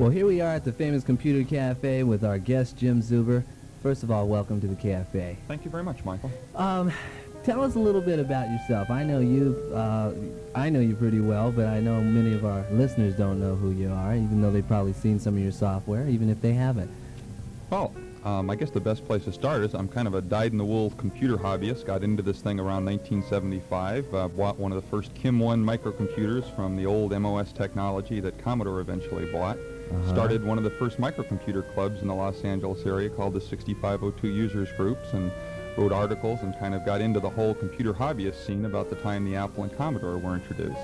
Well, here we are at the famous Computer Cafe with our guest, Jim Zuber. First of all, welcome to the cafe. Thank you very much, Michael. Tell us a little bit about yourself. I know you pretty well, but I know many of our listeners don't know who you are, even though they've probably seen some of your software, even if they haven't. Well, I guess the best place to start is I'm kind of a dyed-in-the-wool computer hobbyist. Got into this thing around 1975. Bought one of the first KIM-1 microcomputers from the old MOS technology that Commodore eventually bought. Started one of the first microcomputer clubs in the Los Angeles area called the 6502 Users Groups, and wrote articles and kind of got into the whole computer hobbyist scene about the time the Apple and Commodore were introduced.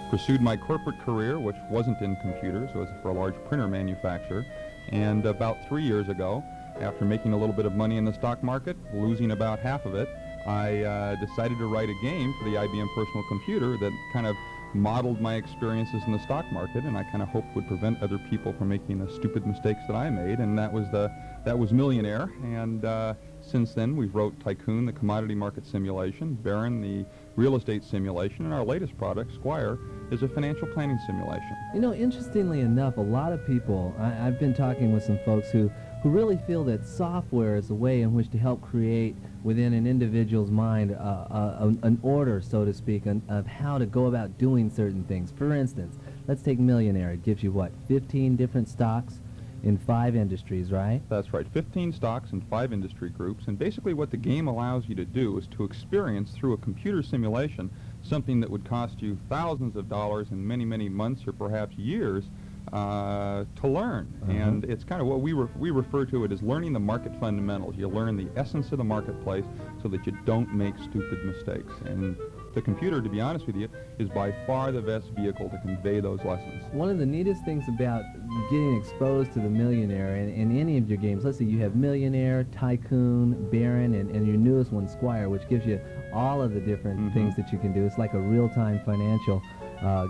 Pursued my corporate career, which wasn't in computers, it was for a large printer manufacturer. And about 3 years ago, after making a little bit of money in the stock market, losing about half of it, I decided to write a game for the IBM personal computer that kind of modeled my experiences in the stock market, and I kind of hoped would prevent other people from making the stupid mistakes that I made, and that was Millionaire. And since then, we've wrote Tycoon, the commodity market simulation, Baron, the real estate simulation, and our latest product, Squire, is a financial planning simulation. You know, interestingly enough, a lot of people, I've been talking with some folks who really feel that software is a way in which to help create within an individual's mind an order, so to speak, of how to go about doing certain things. For instance, let's take Millionaire. It gives you, what, 15 different stocks in 5 industries, right? That's right, 15 stocks in 5 industry groups, and basically what the game allows you to do is to experience through a computer simulation something that would cost you thousands of dollars and many, many months or perhaps years to learn. And it's kind of what we refer to it as learning the market fundamentals. You learn the essence of the marketplace so that you don't make stupid mistakes. And the computer, to be honest with you, is by far the best vehicle to convey those lessons. One of the neatest things about getting exposed to the Millionaire in any of your games, let's see, you have Millionaire, Tycoon, Baron, and your newest one, Squire, which gives you all of the different things that you can do. It's like a real-time financial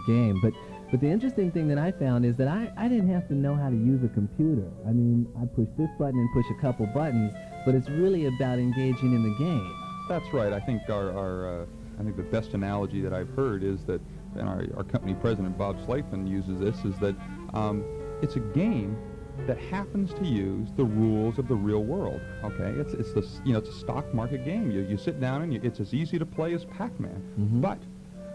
game. But the interesting thing that I found is that I didn't have to know how to use a computer. I mean, I push this button and push a couple buttons, but it's really about engaging in the game. That's right. I think I think the best analogy that I've heard is that, and our company president, Bob Slathan, uses this, is that it's a game that happens to use the rules of the real world. Okay, it's a stock market game. You sit down and it's as easy to play as Pac-Man. But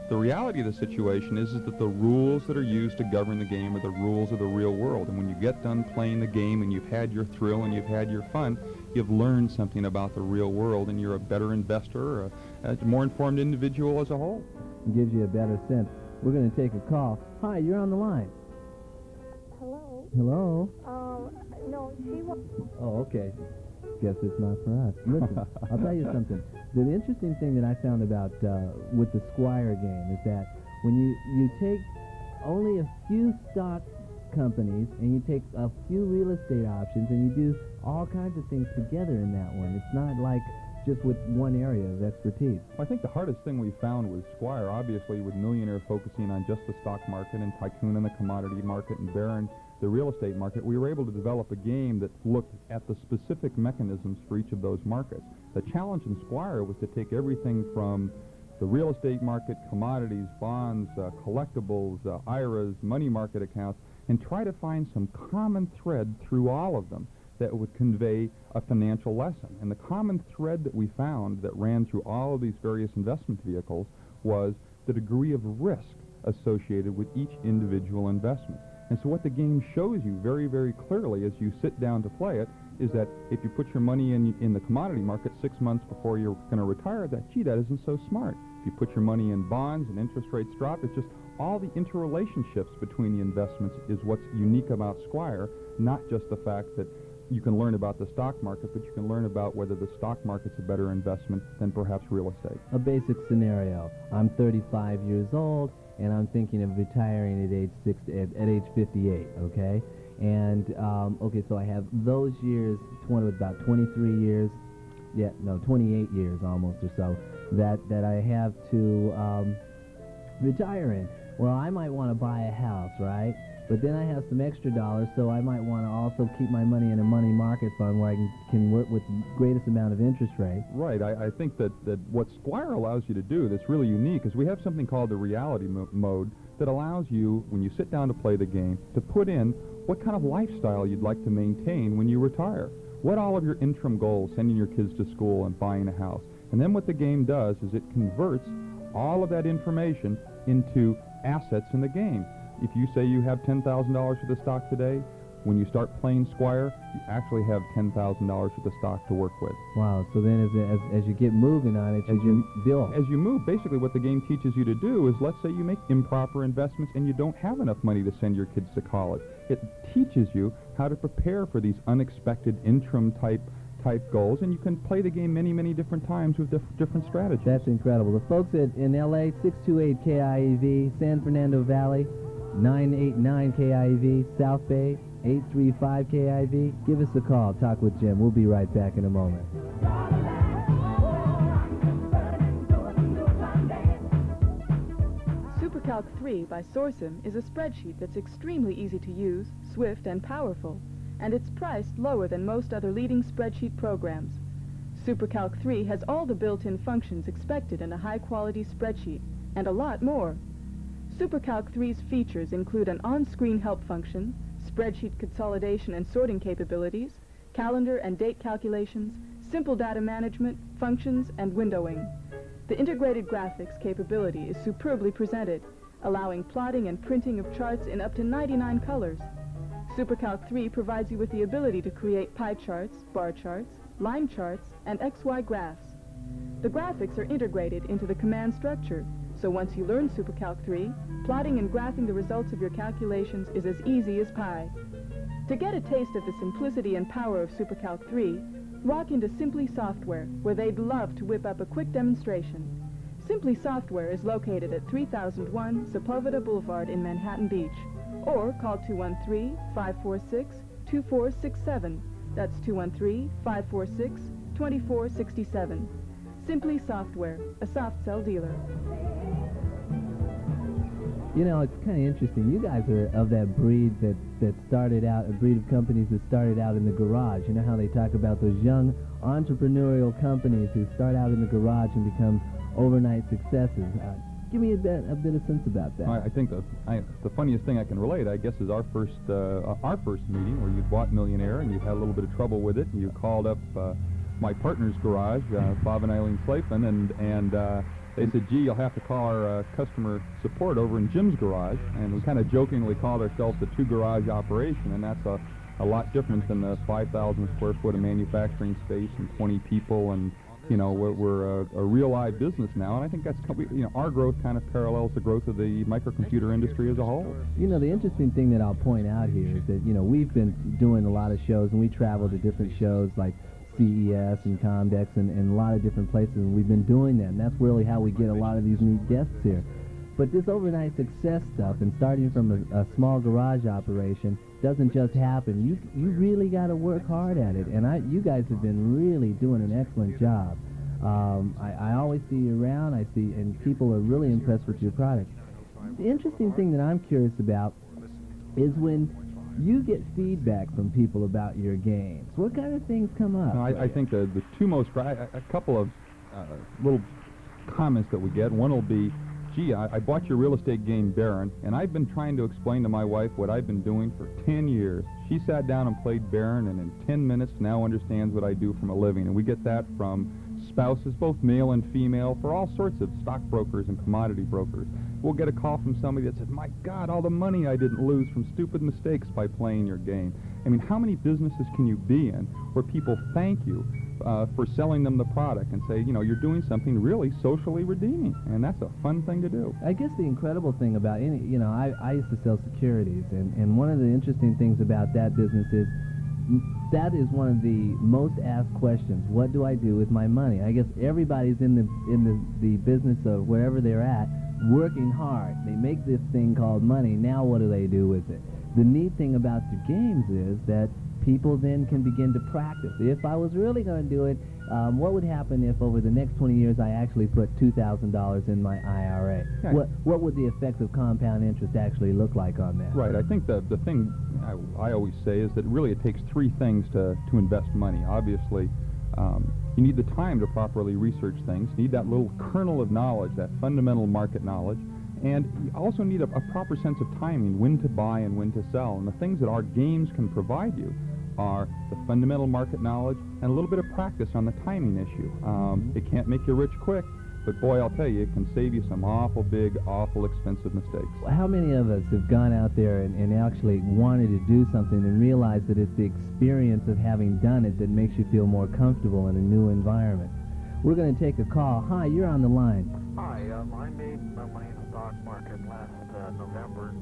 the reality of the situation is that the rules that are used to govern the game are the rules of the real world. And when you get done playing the game and you've had your thrill and you've had your fun, you've learned something about the real world, and you're a better investor, or a more informed individual as a whole. It gives you a better sense. We're going to take a call. Hi, you're on the line. Hello? Hello? No, she was... Oh, okay. Guess it's not for us. Listen, I'll tell you something. The interesting thing that I found about with the Squire game is that when you take only a few stock companies and you take a few real estate options and you do all kinds of things together in that one. It's not like just with one area of expertise. Well, I think the hardest thing we found was Squire, obviously, with Millionaire focusing on just the stock market, and Tycoon and the commodity market, and Baron the real estate market. We were able to develop a game that looked at the specific mechanisms for each of those markets. The challenge in Squire was to take everything from the real estate market, commodities, bonds, collectibles, IRAs, money market accounts, and try to find some common thread through all of them that would convey a financial lesson. And the common thread that we found that ran through all of these various investment vehicles was the degree of risk associated with each individual investment. And so what the game shows you very, very clearly as you sit down to play it is that if you put your money in the commodity market 6 months before you're going to retire, that isn't so smart. If you put your money in bonds and interest rates drop, it's just all the interrelationships between the investments is what's unique about Squire, not just the fact that you can learn about the stock market, but you can learn about whether the stock market's a better investment than perhaps real estate. A basic scenario. I'm 35 years old, and I'm thinking of retiring at age 58, okay? And, okay, so I have those years, about 23 years, 28 years almost or so, that I have to retire in. Well, I might want to buy a house, right? But then I have some extra dollars, so I might want to also keep my money in a money market fund where I can work with the greatest amount of interest rate. Right. I think that what Squire allows you to do that's really unique is we have something called the reality mode that allows you, when you sit down to play the game, to put in what kind of lifestyle you'd like to maintain when you retire, what all of your interim goals, sending your kids to school and buying a house. And then what the game does is it converts all of that information into assets in the game. If you say you have $10,000 worth of stock today, when you start playing Squire, you actually have $10,000 worth of stock to work with. Wow. So then as you get moving on it, you build. As you move, basically what the game teaches you to do is, let's say you make improper investments and you don't have enough money to send your kids to college. It teaches you how to prepare for these unexpected interim type goals, and you can play the game many different times with different strategies. That's incredible. The folks in LA, 628 KIEV, San Fernando Valley, 989 KIEV, South Bay, 835 KIV. Give us a call. Talk with Jim. We'll be right back in a moment. SuperCalc 3 by Sourcem is a spreadsheet that's extremely easy to use, swift, and powerful, and it's priced lower than most other leading spreadsheet programs. SuperCalc 3 has all the built-in functions expected in a high-quality spreadsheet, and a lot more. SuperCalc 3's features include an on-screen help function, spreadsheet consolidation and sorting capabilities, calendar and date calculations, simple data management, functions, and windowing. The integrated graphics capability is superbly presented, allowing plotting and printing of charts in up to 99 colors. SuperCalc 3 provides you with the ability to create pie charts, bar charts, line charts, and XY graphs. The graphics are integrated into the command structure, so once you learn SuperCalc 3, plotting and graphing the results of your calculations is as easy as pie. To get a taste of the simplicity and power of SuperCalc 3, walk into Simply Software, where they'd love to whip up a quick demonstration. Simply Software is located at 3001 Sepulveda Boulevard in Manhattan Beach, or call 213-546-2467. That's 213-546-2467. Simply Software, a soft cell dealer. You know, it's kind of interesting. You guys are of that breed that started out, a breed of companies that started out in the garage. You know how they talk about those young entrepreneurial companies who start out in the garage and become overnight successes. Give me a bit of sense about that. I think the funniest thing I can relate, I guess, is our first meeting where you bought Millionaire and you had a little bit of trouble with it, and you called up my partner's garage, Bob and Eileen Slayton, and they said, gee, you'll have to call our customer support over in Jim's garage. And we kind of jokingly called ourselves the two-garage operation, and that's a lot different than the 5,000 square foot of manufacturing space and 20 people. And, you know, we're a real live business now, and I think that's, you know, our growth kind of parallels the growth of the microcomputer industry as a whole. You know, the interesting thing that I'll point out here is that, you know, we've been doing a lot of shows, and we travel to different shows like CES and Comdex and a lot of different places, and we've been doing them. That's really how we get a lot of these neat guests here. But this overnight success stuff and starting from a small garage operation doesn't just happen. You really got to work hard at it, and you guys have been really doing an excellent job. I always see you around, and people are really impressed with your product. The interesting thing that I'm curious about is when you get feedback from people about your games. What kind of things come up? I think the two most, a couple of little comments that we get. One will be, gee, I bought your real estate game Baron, and I've been trying to explain to my wife what I've been doing for 10 years. She sat down and played Baron, and in 10 minutes now understands what I do from a living. And we get that from spouses, both male and female, for all sorts of stockbrokers and commodity brokers. We'll get a call from somebody that says, my God, all the money I didn't lose from stupid mistakes by playing your game. I mean, how many businesses can you be in where people thank you for selling them the product and say, you know, you're doing something really socially redeeming, and that's a fun thing to do. I guess the incredible thing about you know, I used to sell securities, and one of the interesting things about that business is that is one of the most asked questions. What do I do with my money? I guess everybody's in the business of wherever they're at, working hard. They make this thing called money. Now what do they do with it? The neat thing about the games is that people then can begin to practice. If I was really going to do it, what would happen if over the next 20 years I actually put $2,000 in my IRA? Yeah. What would the effects of compound interest actually look like on that? Right. I think the thing I always say is that really it takes three things to invest money. Obviously, you need the time to properly research things. You need that little kernel of knowledge, that fundamental market knowledge, And you also need a proper sense of timing, when to buy and when to sell. And the things that our games can provide you are the fundamental market knowledge and a little bit of practice on the timing issue. It can't make you rich quick, but boy, I'll tell you, it can save you some awful big, awful expensive mistakes. How many of us have gone out there and actually wanted to do something and realized that it's the experience of having done it that makes you feel more comfortable in a new environment? We're going to take a call. Hi, you're on the line. Hi, I made my money in the stock market last November,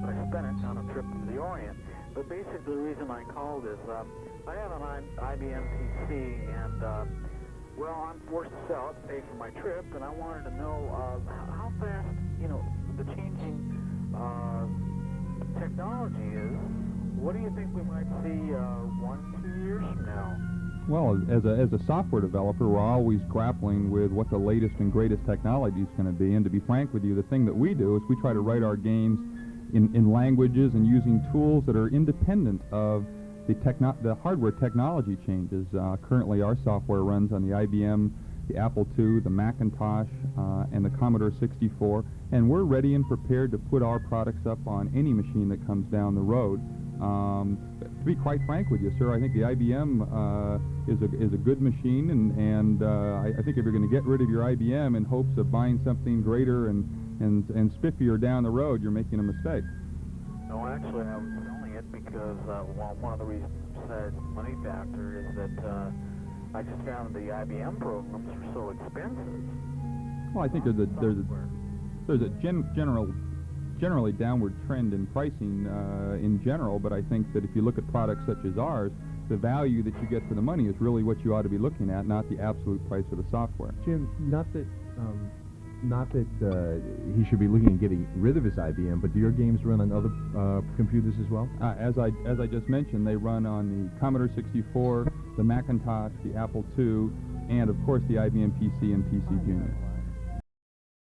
but I spent it on a trip to the Orient. But basically the reason I called is I have an IBM PC, and well, I'm forced to sell it to pay for my trip, and I wanted to know how fast, the changing technology is. What do you think we might see 1-2 years from now? Well, as a software developer, we're always grappling with what the latest and greatest technology is going to be. And to be frank with you, the thing that we do is we try to write our games in languages and using tools that are independent of the hardware technology changes. Currently, our software runs on the IBM, the Apple II, the Macintosh, and the Commodore 64. And we're ready and prepared to put our products up on any machine that comes down the road. To be quite frank with you, sir, I think the IBM is a good machine, and I think if you're going to get rid of your IBM in hopes of buying something greater and spiffier down the road, you're making a mistake. No, actually, I was selling it because one of the reasons besides money factor is that I just found the IBM programs are so expensive. Well, I think there's a generally downward trend in pricing in general, but I think that if you look at products such as ours, the value that you get for the money is really what you ought to be looking at, not the absolute price of the software. Jim, not that he should be looking at getting rid of his IBM, but do your games run on other computers as well? As I just mentioned, they run on the Commodore 64, the Macintosh, the Apple II, and of course the IBM PC and PC Junior.